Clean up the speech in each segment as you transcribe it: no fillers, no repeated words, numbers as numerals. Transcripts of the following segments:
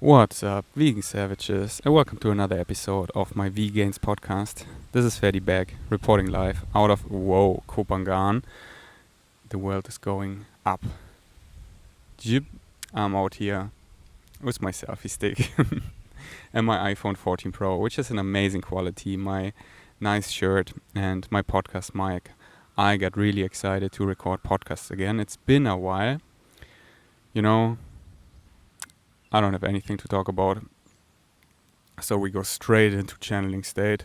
What's up, vegan savages, and welcome to another episode of my Vegans podcast. This is Ferdi Beck, reporting live out of Kopangan. The world is going up. Jib, I'm out here with my selfie stick and my iPhone 14 Pro, which is an amazing quality, my nice shirt and my podcast mic. I got really excited to record podcasts again. It's been a while. You know, I don't have anything to talk about, so we go straight into channeling state,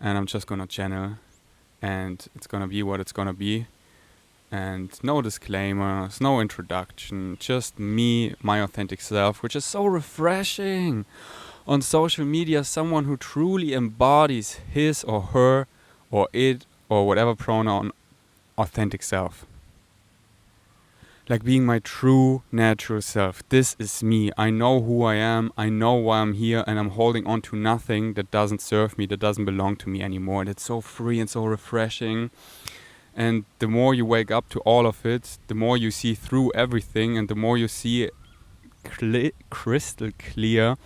and I'm just gonna channel, and it's gonna be what it's gonna be, and no disclaimers, no introduction, just me, my authentic self, which is so refreshing. On social media, someone who truly embodies his or her or it or whatever pronoun authentic self. Like being my true, natural self. This is me. I know who I am. I know why I'm here. And I'm holding on to nothing that doesn't serve me, that doesn't belong to me anymore. And it's so free and so refreshing. And the more you wake up to all of it, the more you see through everything. And the more you see crystal clear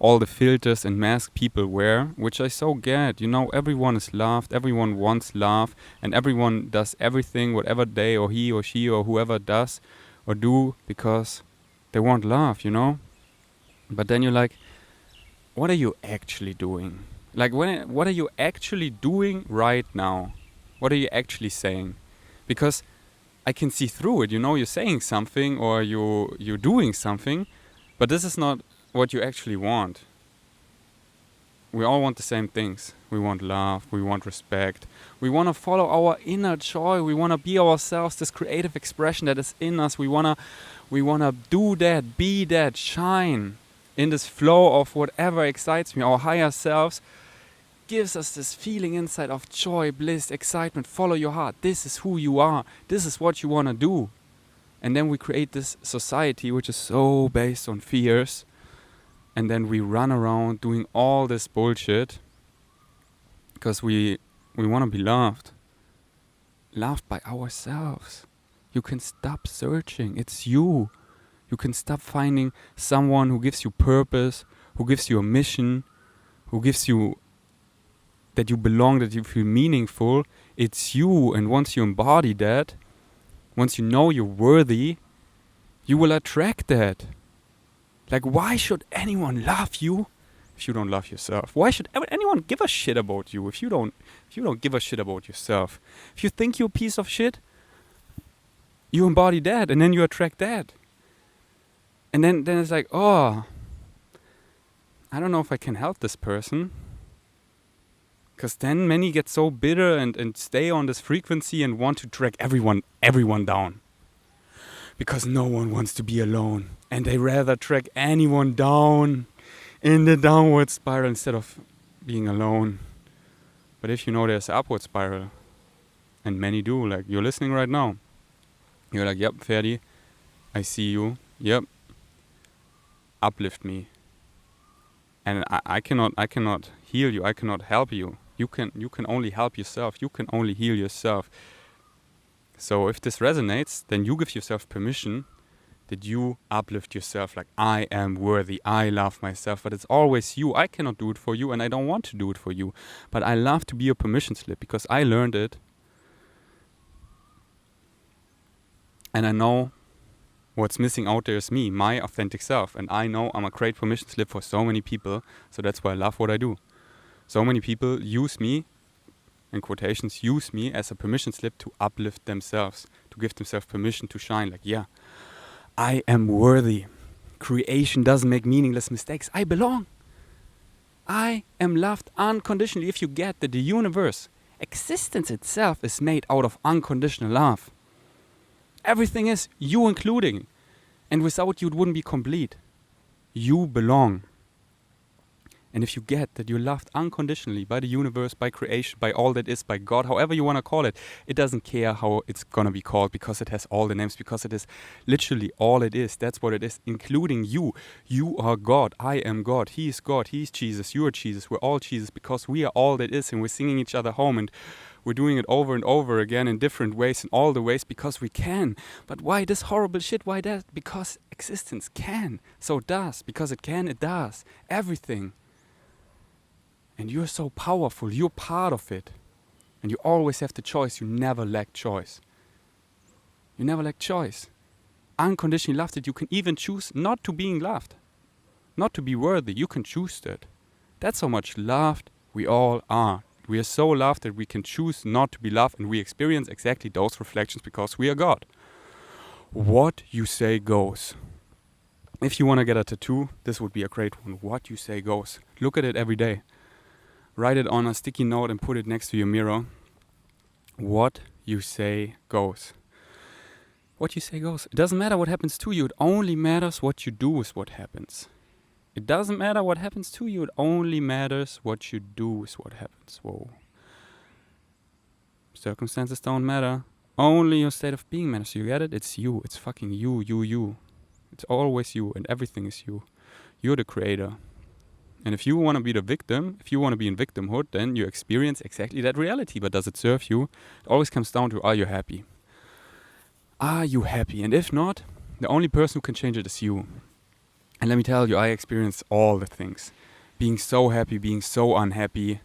all the filters and masks people wear, which I so get. You know, everyone is loved, everyone wants love, and everyone does everything, whatever they or he or she or whoever does or do, because they want love, you know? But then you're like, what are you actually doing? Like, what are you actually doing right now? What are you actually saying? Because I can see through it, you know, you're saying something or you're doing something, but this is not what you actually want. We all want the same things. We want love, we want respect, we want to follow our inner joy, we want to be ourselves, this creative expression that is in us. We want to do that, be that, shine in this flow of whatever excites me. Our higher selves gives us this feeling inside of joy, bliss, excitement. Follow your heart. This is who you are. This is what you want to do. And then we create this society which is so based on fears. And then we run around doing all this bullshit because we want to be loved. Loved by ourselves. You can stop searching. It's you. You can stop finding someone who gives you purpose, who gives you a mission, who gives you that you belong, that you feel meaningful. It's you. And once you embody that, once you know you're worthy, you will attract that. Like, why should anyone love you if you don't love yourself? Why should anyone give a shit about you if you don't give a shit about yourself? If you think you're a piece of shit, you embody that, and then you attract that. And then it's like, oh, I don't know if I can help this person. Because then many get so bitter and stay on this frequency and want to drag everyone down. Because no one wants to be alone. And they rather track anyone down in the downward spiral instead of being alone. But if you know there's an upward spiral, and many do, like you're listening right now, you're like, yep, Ferdi, I see you, yep, uplift me. And I cannot heal you, I cannot help you. You can only help yourself, you can only heal yourself. So if this resonates, then you give yourself permission that you uplift yourself, like, I am worthy, I love myself, but it's always you. I cannot do it for you, and I don't want to do it for you. But I love to be your permission slip, because I learned it. And I know what's missing out there is me, my authentic self. And I know I'm a great permission slip for so many people, so that's why I love what I do. So many people use me, in quotations, use me as a permission slip to uplift themselves, to give themselves permission to shine, like, yeah, I am worthy. Creation doesn't make meaningless mistakes. I belong. I am loved unconditionally. If you get that the universe, existence itself is made out of unconditional love. Everything is, you including. And without you, it wouldn't be complete. You belong. And if you get that you're loved unconditionally by the universe, by creation, by all that is, by God, however you want to call it, it doesn't care how it's going to be called, because it has all the names, because it is literally all it is. That's what it is, including you. You are God. I am God. He is Jesus. You are Jesus. We're all Jesus, because we are all that is, and we're singing each other home, and We're doing it over and over again in different ways, in all the ways, because we can. But why this horrible shit? Why that? Because existence can. So it does. Because it can, it does. Everything. And you're so powerful. You're part of it. And you always have the choice. You never lack choice. You never lack choice. Unconditionally loved, that you can even choose not to being loved. Not to be worthy. You can choose that. That's how much loved we all are. We are so loved that we can choose not to be loved, and we experience exactly those reflections because we are God. What you say goes. If you want to get a tattoo, this would be a great one. What you say goes. Look at it every day. Write it on a sticky note and put it next to your mirror. What you say goes. What you say goes. It doesn't matter what happens to you. It only matters what you do with what happens. It doesn't matter what happens to you. It only matters what you do with what happens. Whoa. Circumstances don't matter. Only your state of being matters. You get it? It's you. It's fucking you, you, you. It's always you, and everything is you. You're the creator. And if you want to be the victim, if you want to be in victimhood, then you experience exactly that reality. But does it serve you? It always comes down to, are you happy? Are you happy? And if not, the only person who can change it is you. And let me tell you, I experienced all the things. Being so happy, being so unhappy.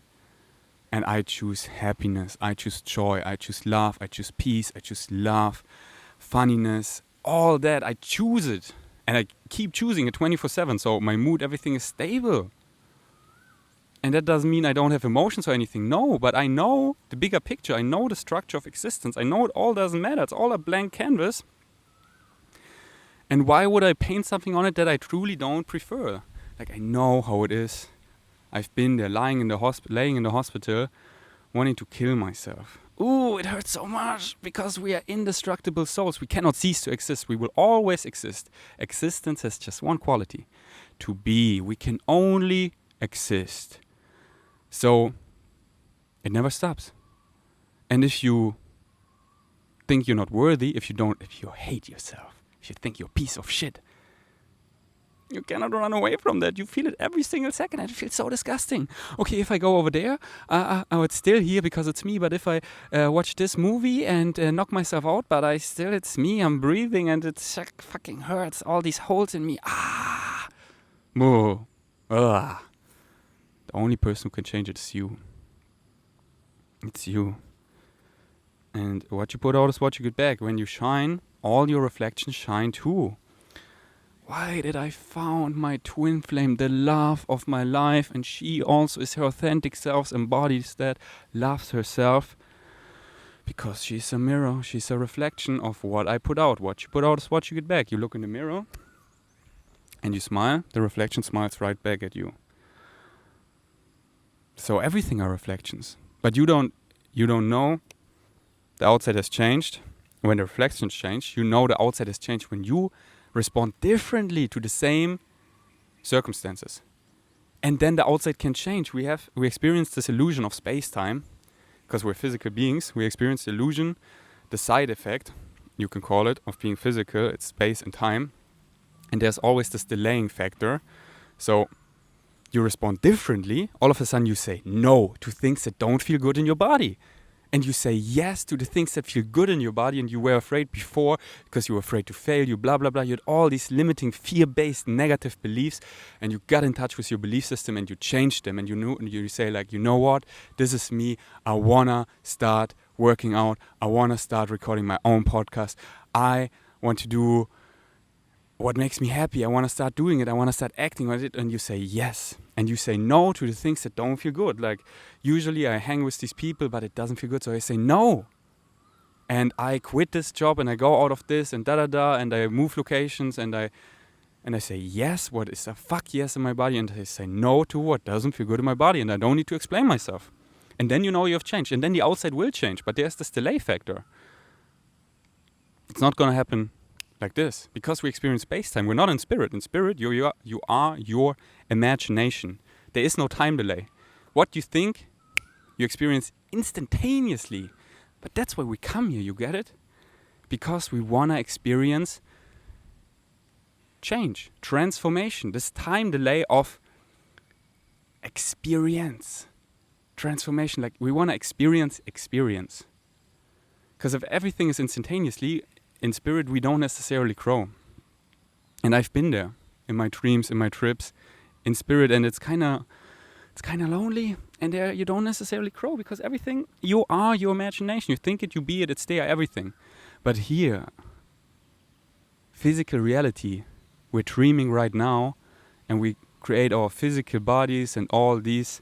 And I choose happiness. I choose joy. I choose love. I choose peace. I choose love, funniness, all that. I choose it. And I keep choosing it 24/7. So my mood, everything is stable. And that doesn't mean I don't have emotions or anything. No, but I know the bigger picture. I know the structure of existence. I know it all doesn't matter. It's all a blank canvas. And why would I paint something on it that I truly don't prefer? Like, I know how it is. I've been there, laying in the hospital, wanting to kill myself. Ooh, it hurts so much, because we are indestructible souls. We cannot cease to exist. We will always exist. Existence has just one quality: to be. We can only exist. So, it never stops. And if you think you're not worthy, if you hate yourself, if you think you're a piece of shit, you cannot run away from that. You feel it every single second, and it feels so disgusting. Okay, if I go over there, it's still here because it's me. But if I watch this movie and knock myself out, but it's me, I'm breathing, and it fucking hurts. All these holes in me. Moo. The only person who can change it is you. It's you. And what you put out is what you get back. When you shine, all your reflections shine too. Why did I found my twin flame, the love of my life, and she also is her authentic self, embodies that, loves herself, because she's a mirror, she's a reflection of what I put out. What you put out is what you get back. You look in the mirror and you smile, the reflection smiles right back at you. So everything are reflections. But you don't know the outside has changed. When the reflections change, you know the outside has changed when you respond differently to the same circumstances. And then the outside can change. We experience this illusion of space-time, because we're physical beings. We experience the illusion, the side effect, you can call it, of being physical. It's space and time. And there's always this delaying factor. So you respond differently. All of a sudden you say no to things that don't feel good in your body. And you say yes to the things that feel good in your body, and you were afraid before because you were afraid to fail, you blah, blah, blah. You had all these limiting, fear-based, negative beliefs, and you got in touch with your belief system and you changed them, and you say, like, you know what? This is me. I want to start working out. I want to start recording my own podcast. I want to do what makes me happy. I want to start doing it. I want to start acting on it. And you say yes. And you say no to the things that don't feel good. Like, usually I hang with these people, but it doesn't feel good. So I say no. And I quit this job and I go out of this and da-da-da. And I move locations and I say yes. What is a fuck yes in my body? And I say no to what doesn't feel good in my body. And I don't need to explain myself. And then you know you have changed. And then the outside will change. But there's this delay factor. It's not going to happen like this, because we experience space-time. We're not in spirit. In spirit, you are your imagination. There is no time delay. What you think, you experience instantaneously. But that's why we come here, you get it? Because we want to experience change, transformation, this time delay of experience. transformation. Like, we want to experience. Because if everything is instantaneously, in spirit we don't necessarily grow. And I've been there in my dreams, in my trips, in spirit, and it's kind of lonely. And there you don't necessarily grow, because everything, you are your imagination. You think it, you be it, it's there, everything. But here, physical reality, we're dreaming right now, and we create our physical bodies and all these,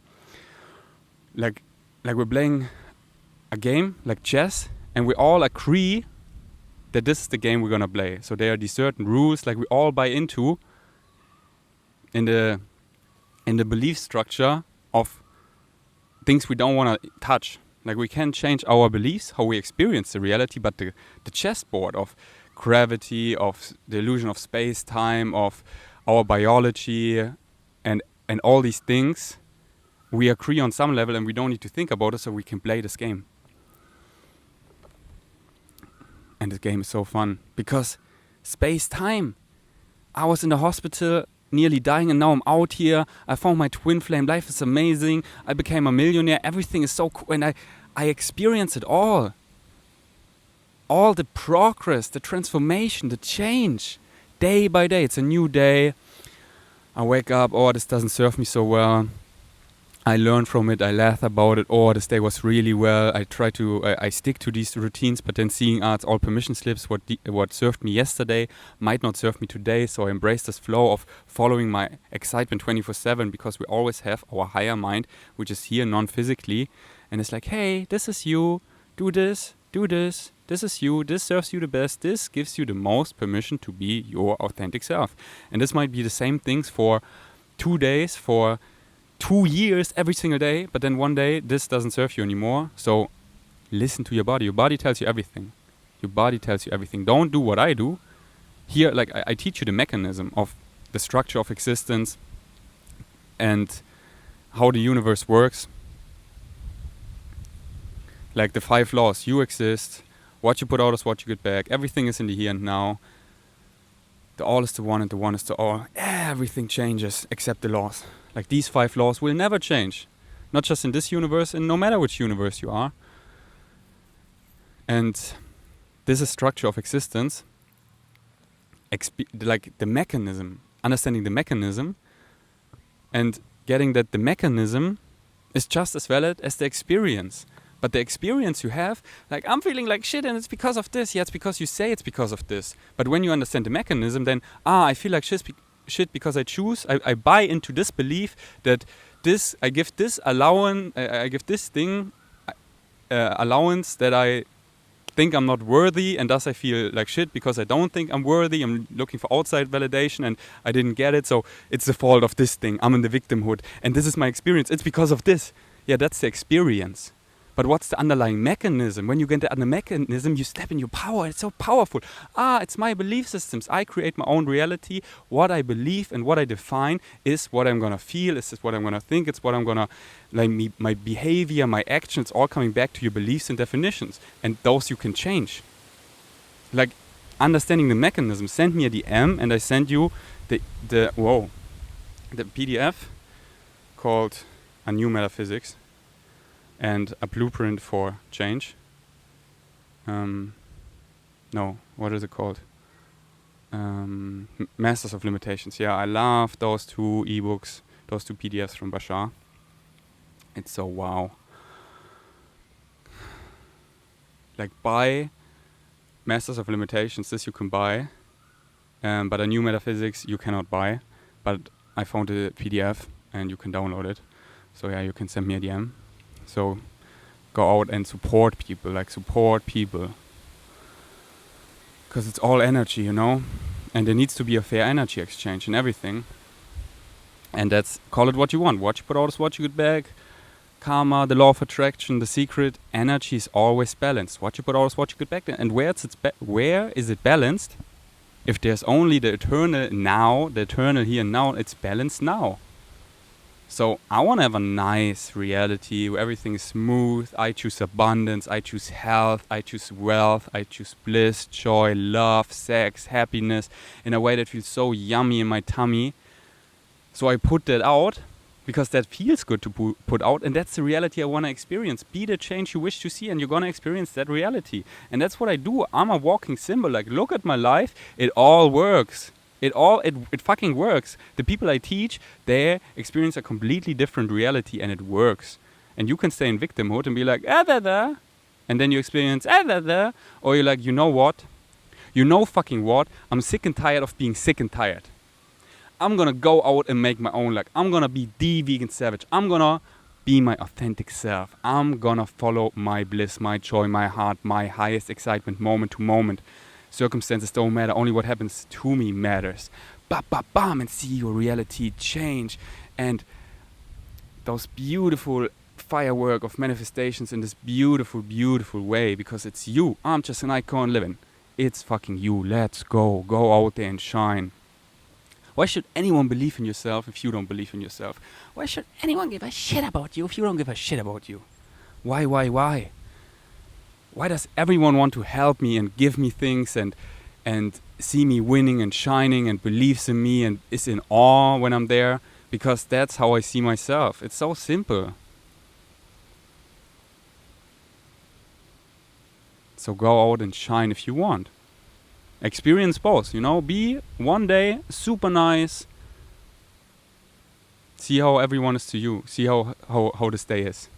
like we're playing a game like chess, and we all agree that this is the game we're gonna play. So there are these certain rules, like we all buy into in the belief structure of things we don't want to touch. Like, we can change our beliefs, how we experience the reality, but the chessboard of gravity, of the illusion of space, time, of our biology, and all these things, we agree on some level, and we don't need to think about it, so we can play this game. And this game is so fun, because space, time. I was in the hospital nearly dying, and now I'm out here. I found my twin flame. Life is amazing. I became a millionaire. Everything is so cool, and I experience it all. All the progress, the transformation, the change, day by day. It's a new day. I wake up, oh, this doesn't serve me so well. I learn from it, I laugh about it, oh, this day was really well. I stick to these routines, but then seeing, it's all permission slips. What served me yesterday might not serve me today, so I embrace this flow of following my excitement 24/7, because we always have our higher mind, which is here non-physically, and it's like, hey, this is you, do this, this is you, this serves you the best, this gives you the most permission to be your authentic self. And this might be the same things for 2 days, for 2 years, every single day, but then one day this doesn't serve you anymore. So listen to your body. Your body tells you everything. Don't do what I do. Here, like, I teach you the mechanism of the structure of existence and how the universe works. Like the 5 laws. You exist. What you put out is what you get back. Everything is in the here and now. The all is the one and the one is the all. Everything changes except the laws. Like, these 5 laws will never change. Not just in this universe, and no matter which universe you are. And this is structure of existence. Like the mechanism. Understanding the mechanism. And getting that the mechanism is just as valid as the experience. But the experience you have, like, I'm feeling like shit and it's because of this. Yeah, it's because you say it's because of this. But when you understand the mechanism, then, I feel like shit because I choose. I buy into this belief that I give this allowance, I give this thing allowance that I think I'm not worthy, and thus I feel like shit because I don't think I'm worthy. I'm looking for outside validation and I didn't get it, so it's the fault of this thing. I'm in the victimhood and this is my experience. It's because of this. Yeah, that's the experience. But what's the underlying mechanism? When you get the mechanism, you step in your power. It's so powerful. It's my belief systems. I create my own reality. What I believe and what I define is what I'm going to feel. Is what I'm going to think. It's what I'm going to, like, my behavior, my actions, all coming back to your beliefs and definitions. And those you can change. Like, understanding the mechanism. Send me a DM and I send you the PDF called A New Metaphysics. And a blueprint for change. What is it called? Masters of Limitations. Yeah, I love those 2 ebooks, those 2 PDFs from Bashar. It's so wow. Like, buy Masters of Limitations, this you can buy. But A New Metaphysics you cannot buy. But I found the PDF and you can download it. So yeah, you can send me a DM. So go out and support people, because it's all energy, you know, and there needs to be a fair energy exchange in everything. And that's, call it what you want. What you put out is what you get back. Karma, the law of attraction, the secret. Energy is always balanced. What you put out is what you get back. And where is it balanced? If there's only the eternal now, the eternal here and now, it's balanced now. So I want to have a nice reality where everything is smooth. I choose abundance, I choose health, I choose wealth, I choose bliss, joy, love, sex, happiness in a way that feels so yummy in my tummy. So I put that out because that feels good to put out, and that's the reality I want to experience. Be the change you wish to see, and you're going to experience that reality. And that's what I do. I'm a walking symbol. Like, look at my life. It all works. It fucking works. The people I teach, they experience a completely different reality, and it works. And you can stay in victimhood and be like, and then you experience, or you're like, you know what? You know fucking what? I'm sick and tired of being sick and tired. I'm gonna go out and make my own luck. I'm gonna be the vegan savage. I'm gonna be my authentic self. I'm gonna follow my bliss, my joy, my heart, my highest excitement moment to moment. Circumstances don't matter. Only what happens to me matters. Bam, and see your reality change. And those beautiful firework of manifestations in this beautiful, beautiful way, because it's you. I'm just an icon living. It's fucking you. Let's go. Go out there and shine. Why should anyone believe in yourself if you don't believe in yourself? Why should anyone give a shit about you if you don't give a shit about you? Why? Why does everyone want to help me and give me things and see me winning and shining and believes in me and is in awe when I'm there? Because that's how I see myself. It's so simple. So go out and shine if you want. Experience both, be one day super nice. See how everyone is to you. See how this day is.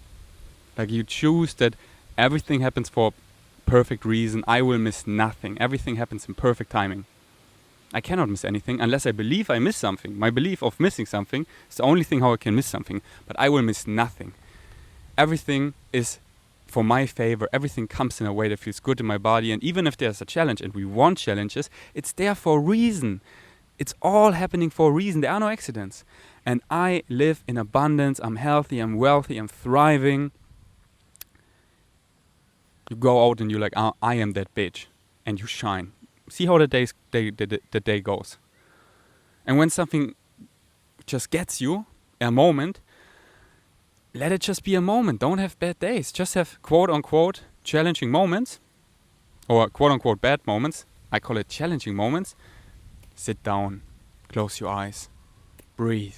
Like, you choose that everything happens for a perfect reason. I will miss nothing. Everything happens in perfect timing. I cannot miss anything unless I believe I miss something. My belief of missing something is the only thing how I can miss something. But I will miss nothing. Everything is for my favor. Everything comes in a way that feels good in my body. And even if there's a challenge, and we want challenges, it's there for a reason. It's all happening for a reason. There are no accidents. And I live in abundance. I'm healthy. I'm wealthy. I'm thriving. You go out and you're like, I am that bitch. And you shine. See how the day goes. And when something just gets you, a moment, let it just be a moment. Don't have bad days. Just have quote-unquote challenging moments. Or quote-unquote bad moments. I call it challenging moments. Sit down. Close your eyes. Breathe.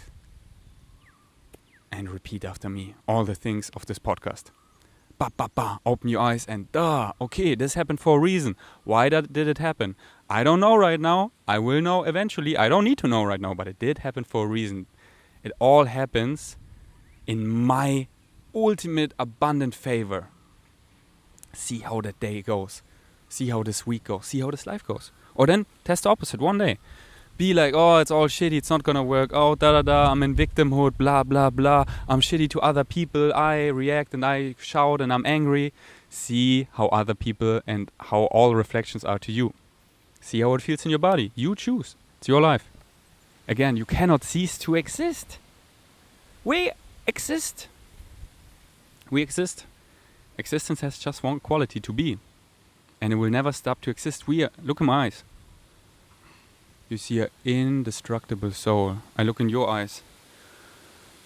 And repeat after me all the things of this podcast. Open your eyes and okay, this happened for a reason. Why did it happen? I don't know right now. I will know eventually. I don't need to know right now, but it did happen for a reason. It all happens in my ultimate abundant favor. See how that day goes. See how this week goes. See how this life goes. Or then test the opposite one day. Be like, oh, it's all shitty, it's not gonna work, oh, I'm in victimhood, blah, blah, blah, I'm shitty to other people, I react and I shout and I'm angry. See how other people and how all reflections are to you. See how it feels in your body. You choose. It's your life. Again, you cannot cease to exist. We exist. We exist. Existence has just one quality, to be. And it will never stop to exist. Look in my eyes. You see an indestructible soul. I look in your eyes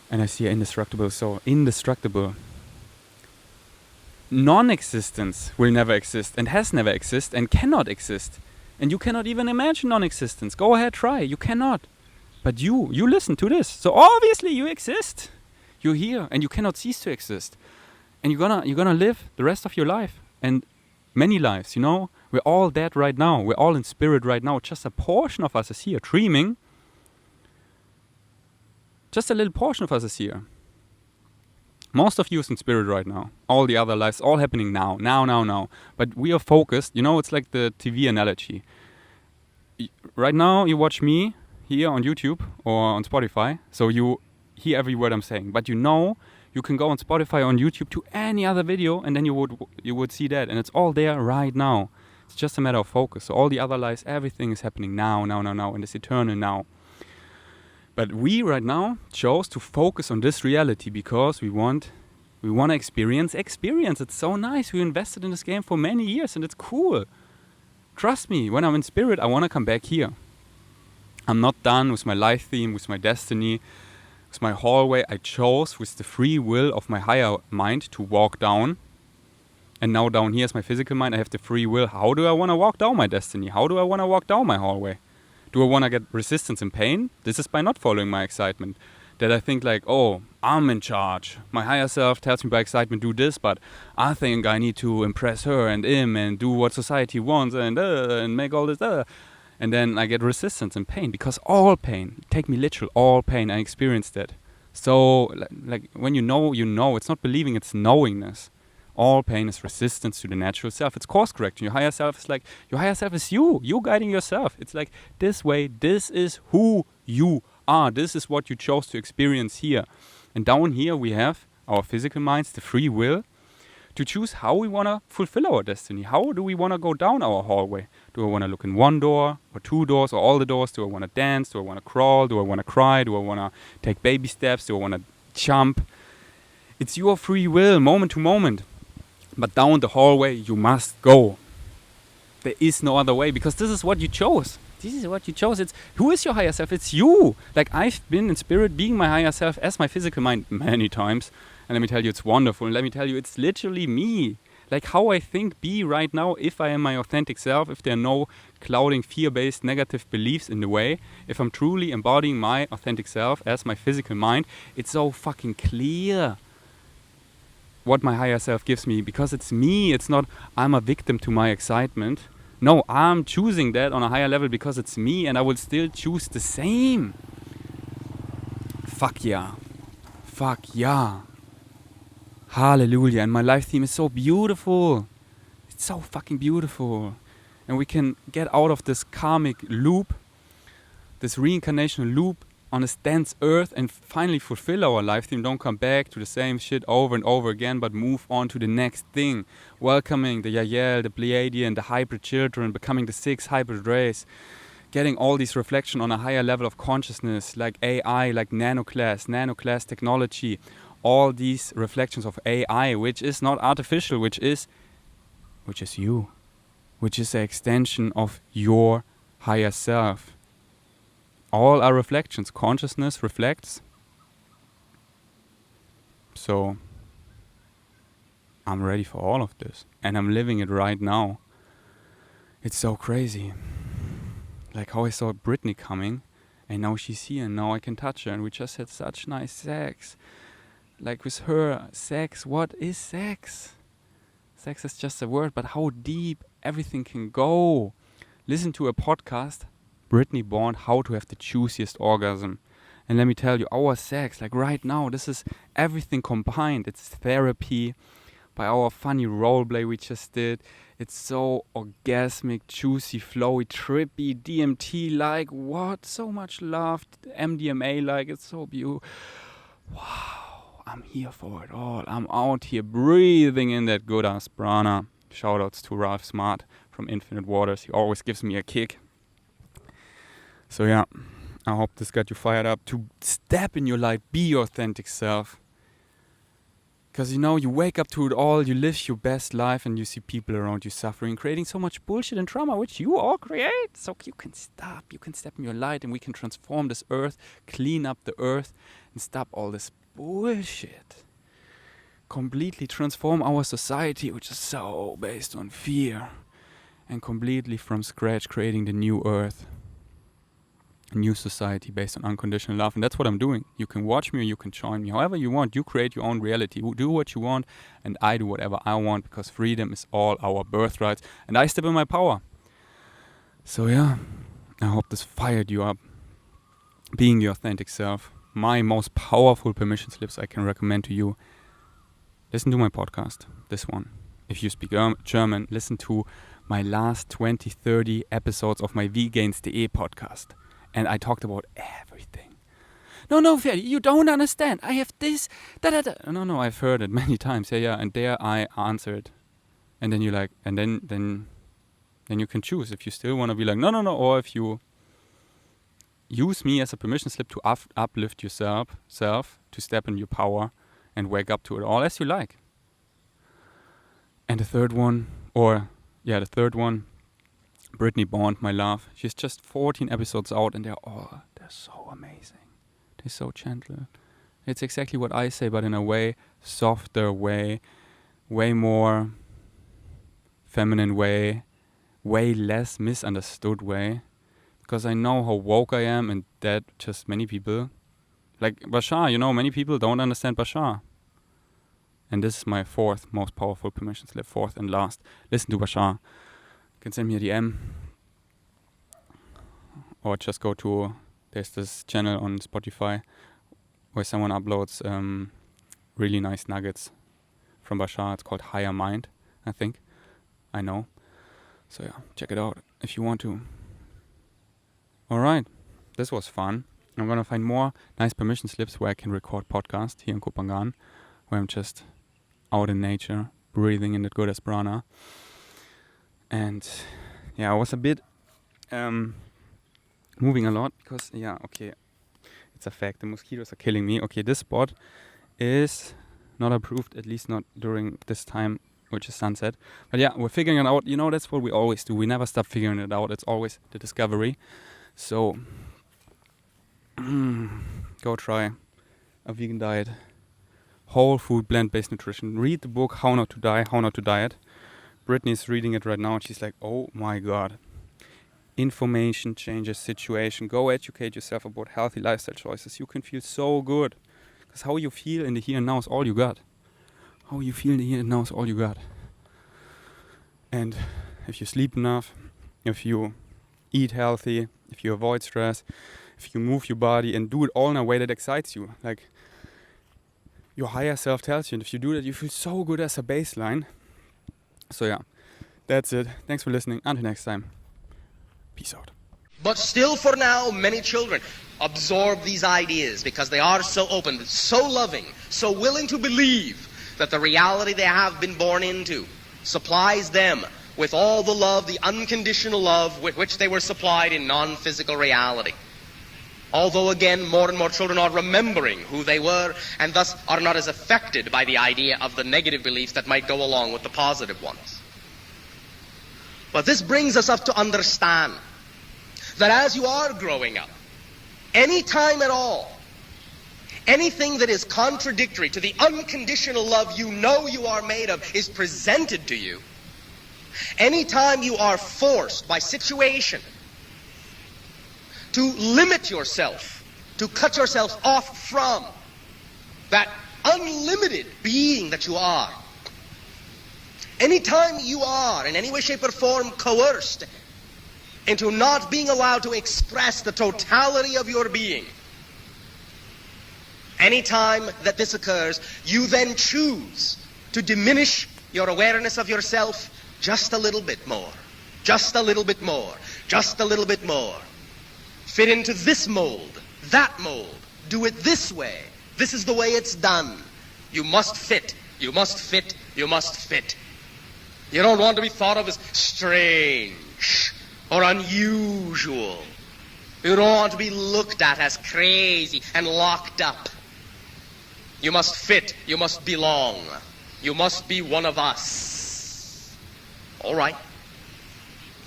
and I see an indestructible soul. Indestructible. Non-existence will never exist and has never existed and cannot exist. And you cannot even imagine non-existence. Go ahead, try. You cannot. But you listen to this. So obviously you exist. You're here and you cannot cease to exist. And you're gonna live the rest of your life. And many lives, We're all dead right now. We're all in spirit right now. Just a portion of us is here, dreaming. Just a little portion of us is here. Most of you is in spirit right now. All the other lives, all happening now. Now. But we are focused. It's like the TV analogy. Right now, you watch me here on YouTube or on Spotify. So you hear every word I'm saying. But you can go on Spotify or on YouTube to any other video, and then you would see that. And it's all there right now. It's just a matter of focus. So all the other lives, everything is happening now, and it's eternal now. But we right now chose to focus on this reality because we want to experience. It's so nice. We invested in this game for many years and it's cool. Trust me, when I'm in spirit, I want to come back here. I'm not done with my life theme, with my destiny, with my hallway. I chose with the free will of my higher mind to walk down. And now down here is my physical mind. I have the free will. How do I want to walk down my destiny? How do I want to walk down my hallway? Do I want to get resistance and pain? This is by not following my excitement. that I think like, oh, I'm in charge. My higher self tells me by excitement do this, but I think I need to impress her and him and do what society wants and make all this. And then I get resistance and pain, because all pain, take me literal, all pain, I experienced it. So like when you know, it's not believing, it's knowingness. All pain is resistance to the natural self. It's course correction. Your higher self is like, your higher self is you guiding yourself. It's like, this way, this is who you are. This is what you chose to experience here. And down here we have our physical minds, the free will, to choose how we want to fulfill our destiny. How do we want to go down our hallway? Do I want to look in one door or two doors or all the doors? Do I want to dance? Do I want to crawl? Do I want to cry? Do I want to take baby steps? Do I want to jump? It's your free will, moment to moment. But down the hallway you must go. There is no other way, because this is what you chose. This is what you chose. It's who is your higher self? It's you. Like, I've been in spirit being my higher self as my physical mind many times. And let me tell you, it's wonderful. And let me tell you, it's literally me. Like how I think be right now, if I am my authentic self, if there are no clouding fear-based negative beliefs in the way, if I'm truly embodying my authentic self as my physical mind, it's so fucking clear what my higher self gives me, because it's me. It's not I'm a victim to my excitement. No, I'm choosing that on a higher level because it's me, and I will still choose the same. Fuck yeah. Fuck yeah. Hallelujah. And my life theme is so beautiful. It's so fucking beautiful. And we can get out of this karmic loop, this reincarnational loop on this dense earth, and finally fulfill our life theme. Don't come back to the same shit over and over again, but move on to the next thing. Welcoming the Yael, the Pleiadian, the hybrid children, becoming the sixth hybrid race. Getting all these reflection on a higher level of consciousness, like AI, like nanoclass technology. All these reflections of AI, which is not artificial, which is you, which is an extension of your higher self. All are reflections. Consciousness reflects. So I'm ready for all of this, and I'm living it right now. It's so crazy. Like how I saw Britney coming, and now she's here, and now I can touch her, and we just had such nice sex. Like with her, sex, what is sex? Sex is just a word, but how deep everything can go. Listen to a podcast, Britney Bond, how to have the juiciest orgasm. And let me tell you, our sex, like right now, this is everything combined. It's therapy by our funny role play we just did. It's so orgasmic, juicy, flowy, trippy, DMT-like. What? So much love, MDMA-like. It's so beautiful. Wow. I'm here for it all. I'm out here breathing in that good ass prana. Shoutouts to Ralph Smart from Infinite Waters. He always gives me a kick. So yeah, I hope this got you fired up to step in your light, be your authentic self. Because you wake up to it all, you live your best life, and you see people around you suffering, creating so much bullshit and trauma, which you all create. So you can stop, you can step in your light, and we can transform this earth, clean up the earth, and stop all this bullshit. Completely transform our society, which is so based on fear, and completely from scratch creating the new earth, a new society based on unconditional love. And that's what I'm doing. You can watch me or you can join me, however you want. You create your own reality. You do what you want, and I do whatever I want, because freedom is all our birthrights, and I step in my power. So yeah, I hope this fired you up. Being your authentic self. My most powerful permission slips I can recommend to you. Listen to my podcast, this one. If you speak German, listen to my last 20-30 episodes of my Vgains.de podcast. And I talked about everything. No, Ferdi, you don't understand. I have this, da-da-da. No, I've heard it many times. Yeah, and there I answered. And then you're like, and then you can choose if you still want to be like, no, or if you use me as a permission slip to uplift yourself, to step in your power and wake up to it all as you like. And the third one, Britney Bond, my love. She's just 14 episodes out, and they're so amazing. They're so gentle. It's exactly what I say, but in a way softer way more feminine way less misunderstood way. Because I know how woke I am, and that just many people Like Bashar, many people don't understand Bashar. And this is my fourth most powerful permission slip, fourth and last. Listen to Bashar. You can send me a DM. Or just go to, there's this channel on Spotify where someone uploads really nice nuggets from Bashar. It's called Higher Mind, I think. I know. So yeah, check it out if you want to. Alright, this was fun. I'm gonna find more nice permission slips where I can record podcast here in Kopangan, where I'm just out in nature, breathing in that good prana. And yeah, I was a bit moving a lot because, it's a fact, the mosquitoes are killing me. Okay, this spot is not approved, at least not during this time, which is sunset. But yeah, we're figuring it out. That's what we always do. We never stop figuring it out. It's always the discovery. So, go try a vegan diet. Whole food, plant-based nutrition. Read the book, How Not to Die, How Not to Diet. Brittany's reading it right now and she's like, oh my God. Information changes situation. Go educate yourself about healthy lifestyle choices. You can feel so good. Because how you feel in the here and now is all you got. How you feel in the here and now is all you got. And if you sleep enough, if you eat healthy, if you avoid stress, if you move your body and do it all in a way that excites you, like your higher self tells you, and if you do that, you feel so good as a baseline. So yeah, that's it. Thanks for listening. Until next time. Peace out. But still for now, many children absorb these ideas because they are so open, so loving, so willing to believe that the reality they have been born into supplies them with all the love, the unconditional love with which they were supplied in non-physical reality. Although again, more and more children are remembering who they were and thus are not as affected by the idea of the negative beliefs that might go along with the positive ones. But this brings us up to understand that as you are growing up, any time at all, anything that is contradictory to the unconditional love you know you are made of is presented to you. Anytime you are forced by situation to limit yourself, to cut yourself off from that unlimited being that you are, anytime you are in any way, shape, or form coerced into not being allowed to express the totality of your being, anytime that this occurs, you then choose to diminish your awareness of yourself just a little bit more, just a little bit more, just a little bit more. Fit into this mold, that mold, do it this way. This is the way it's done. You must fit, you must fit, you must fit. You don't want to be thought of as strange or unusual. You don't want to be looked at as crazy and locked up. You must fit, you must belong. You must be one of us. All right.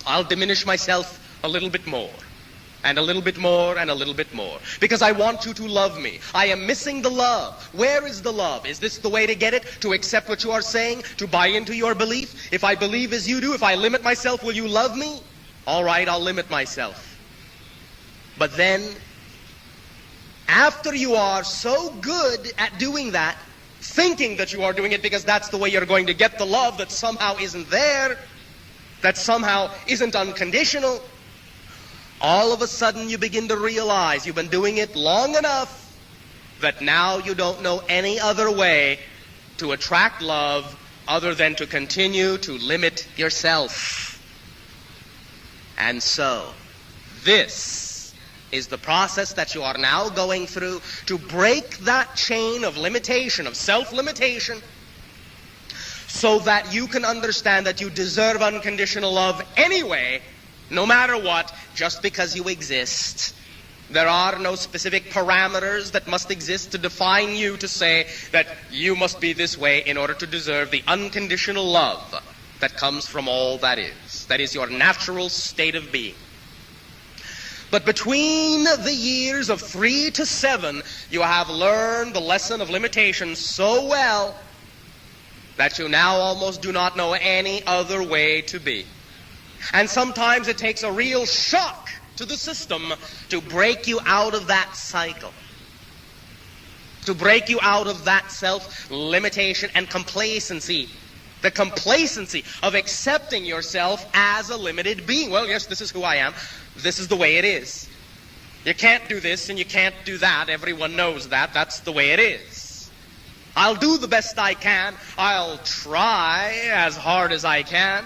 I'll diminish myself a little bit more. And a little bit more, and a little bit more. Because I want you to love me. I am missing the love. Where is the love? Is this the way to get it? To accept what you are saying? To buy into your belief? If I believe as you do, if I limit myself, will you love me? All right, I'll limit myself. But then, after you are so good at doing that, thinking that you are doing it because that's the way you're going to get the love that somehow isn't there, that somehow isn't unconditional, all of a sudden you begin to realize you've been doing it long enough that now you don't know any other way to attract love other than to continue to limit yourself. And so, this is the process that you are now going through to break that chain of limitation, of self-limitation, so that you can understand that you deserve unconditional love anyway, no matter what, just because you exist. There are no specific parameters that must exist to define you to say that you must be this way in order to deserve the unconditional love that comes from all that is. That is your natural state of being. But between the years of 3 to 7, you have learned the lesson of limitation so well that you now almost do not know any other way to be. And sometimes it takes a real shock to the system to break you out of that cycle. to break you out of that self-limitation and complacency. The complacency of accepting yourself as a limited being. Well, yes, this is who I am. This is the way it is. You can't do this and you can't do that. Everyone knows that. That's the way it is. I'll do the best I can. I'll try as hard as I can.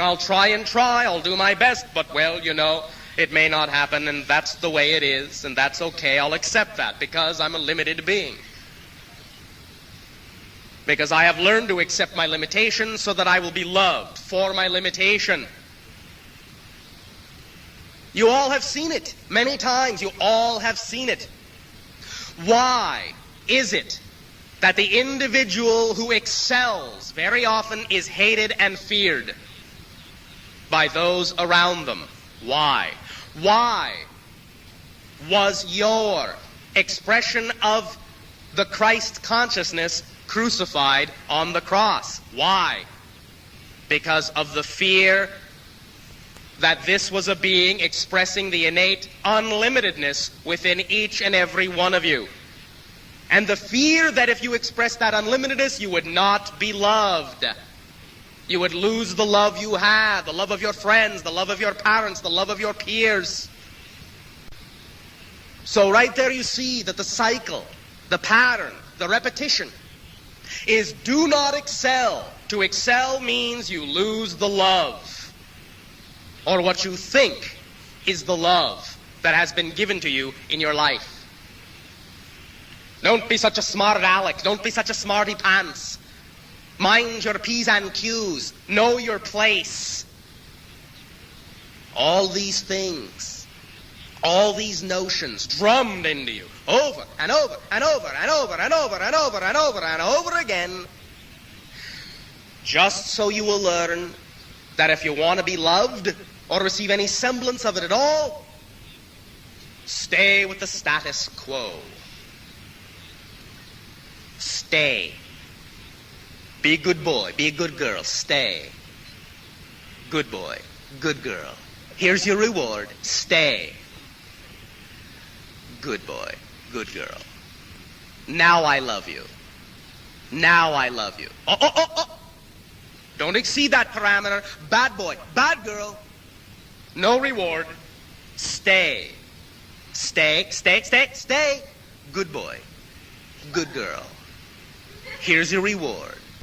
I'll try and try. I'll do my best. But, well, you know, it may not happen, and that's the way it is, and that's okay. I'll accept that because I'm a limited being. Because I have learned to accept my limitations so that I will be loved for my limitation. You all have seen it many times. You all have seen it. Why is it that the individual who excels very often is hated and feared by those around them? Why? Why was your expression of the Christ consciousness crucified on the cross? Why? Because of the fear that this was a being expressing the innate unlimitedness within each and every one of you. And the fear that if you expressed that unlimitedness, you would not be loved. You would lose the love you had, the love of your friends, the love of your parents, the love of your peers. So right there you see that the cycle, the pattern, the repetition is do not excel. To excel means you lose the love, or what you think is the love that has been given to you in your life. Don't be such a smart aleck. Don't be such a smarty pants. Mind your P's and Q's. Know your place. All these things, all these notions drummed into you over and over and over and over and over and over and over and over again, just so you will learn that if you want to be loved or receive any semblance of it at all, stay with the status quo. Stay. Be a good boy. Be a good girl. Stay. Good boy. Good girl. Here's your reward. Stay. Good boy. Good girl. Now I love you. Now I love you. Oh. Don't exceed that parameter. Bad boy. Bad girl. No reward. Stay. Stay. Stay. Stay. Stay. Good boy. Good girl. Here's your reward.